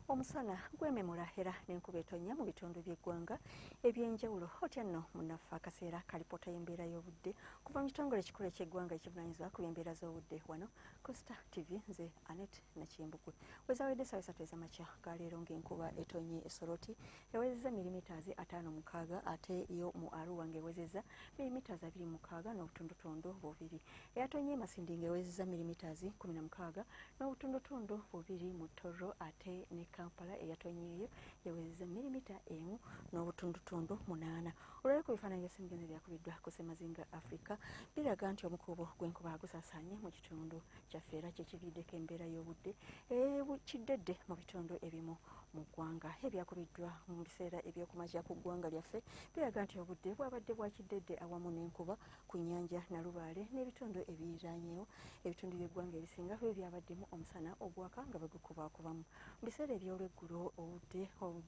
Omusana gwememula era n'enkuba etonnya mu bitundu by'eggwanga ebyenjawulo. Otya nno munnaffe akaseera kalipota y'embeera y'obudde kuva mu kitongole ekikulu eky'eggwanga ekivunaanyizibwa ku by'embeera z'obudde wano ku Star TV. Nze Annette Nakimbugwe. Wezawedde essaawa 3 ez'amakya galeero ng'enkuba etonnye Soroti ewezezza milimitazi 5.6 ate yo mu Arua ng'ewezezza milimitazi 2.6 n'obutundutundu 2. Eyatonnye Masindi ng'ewezezza milimitazi 16 n'obutundutundu 2 mu Torro ate ne Kampala eyatonnyeeyo yawezezza milimita 1 n'obutundutundu 8. Olwali ku bifaananyi by'essimu genze byakubiddwa ku Ssemazinga Africa biraga nti omukuubo gw'enkuba gusaasaanye mu kitundu kyaffe era kyekiviiriddeko embeera y'obudde kiddedde mu bitundu ebimu mu ggwanga. Ebyakubiddwa mu biseera eby'okumakya ku ggwanga lyaffe biraga nti obudde bwabadde bwa kiddedde awamu n'enkuba ku nnyanja Nalubaale n'ebitundu ebiriraanyeewo. Ebitundu by'eggwanga ebisinga byo byabaddemu omusana ogwaka nga bagukubaakubamu. Mu biseera eby'olweggulo obudde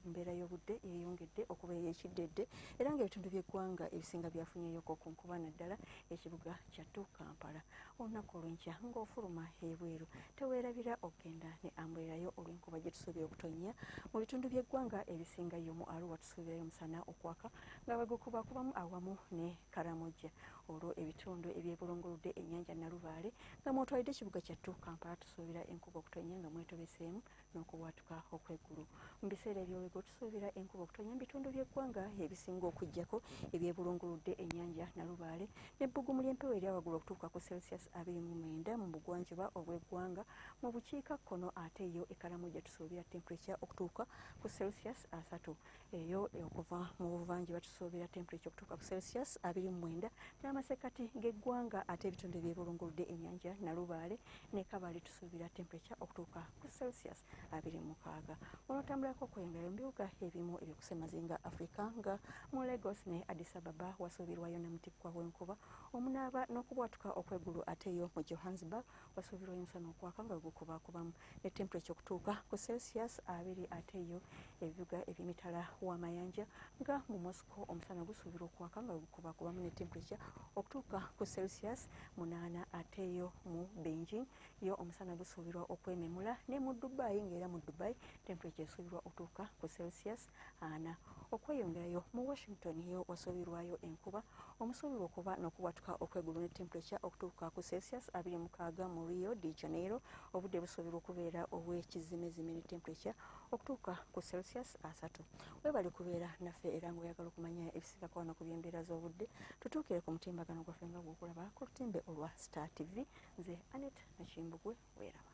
embeera y'obudde yeeyongedde okuba ey'ekiddedde era ng'ebitundu by'eggwanga ebisinga byafunyeeyoko ku nkuba naddala ekibuga kyattu Kampala. Olunaku olw'enkya ng'ofuluma ebweru teweerabira okgenda ne ambrerayo olw'enkuba gye tusuubira okutonnya. Mu bitundu by'eggwanga ebisingayo mu Arua tusuubirayo omusana okwaka nga bagukubaakubamu awamu ne Karamoja. Olwo ebitundu ebyebulunguludde ennyanja Nalubaale nga mwotwalidde ekibuga kyattu Kampala tusuubira enkuba okutonnya nga mwetobeseemu n'okubwatuka okw'eggulu. Mu biseera eby'olweggulo tusuubira enkuba okutonnya mu bitundu by'eggwanga ebisinga okuggyako ebyebulunguludde ennyanja Nalubaale n'ebbugumu ly'empewo erya waggulu okutuuka ku Celsius 29 mu bugwanjuba obw'eggwanga. Mu bukiikakkono ate yo e Karamoja tusuubira temperature okutuuka ku Celsius 3. Eyo okuva mu buvanjuba tusuubira temperature okutuuka ku Celsius 29 n'amasekkati g'eggwanga ate ebitundu ebyebulunguludde ennyanja Nalubaale ne Kabale tusuubira temperature okutuuka ku Celsius 26. Onotambulako okweyongera mu bibuga ebimu eby'oku Ssemazinga Africa nga mu Lagos ne Addis Ababa wasuubirwayo namutikkwa w'enkuba omunaaba n'okubwatuka okw'eggulu ate yo mu Johannesburg wasuubirwayo omusana okwaka nga gukubaakubamu ne temperature okutuuka ku Celsius 2 ate yo ebibuga eby'emitala w'amayanja nga mu Moscow omusana gusuubirwa okwaka nga gukubaakubamu ne temperature okutuuka ku Celsius 8 ate yo mu Beijing yo omusana gusuubirwa okwememula ne mu Dubai ng'era mu Dubai temperature esuubirwa okutuuka ku Celsius 4. Okweyongerayo mu Washington yo wasuubirwayo enkuba omusuubirwa okuba n'okubwatuka okw'eggulu ne temperature okutuuka ku Celsius 26 mu Rio de Janeiro obudde busuubirwa okubeera obw'ekizimezime ne temperature okutuuka ku Celsius 3. Weebale kubeera naffe era ng'oyagala okumanya ebisinga wano ku by'embeera z'obudde tutuukire ku mutimbagano gwaffe nga bw'okulaba ku lutimbe olwa Star TV. Nze Annette Nakimbugwe weeraba.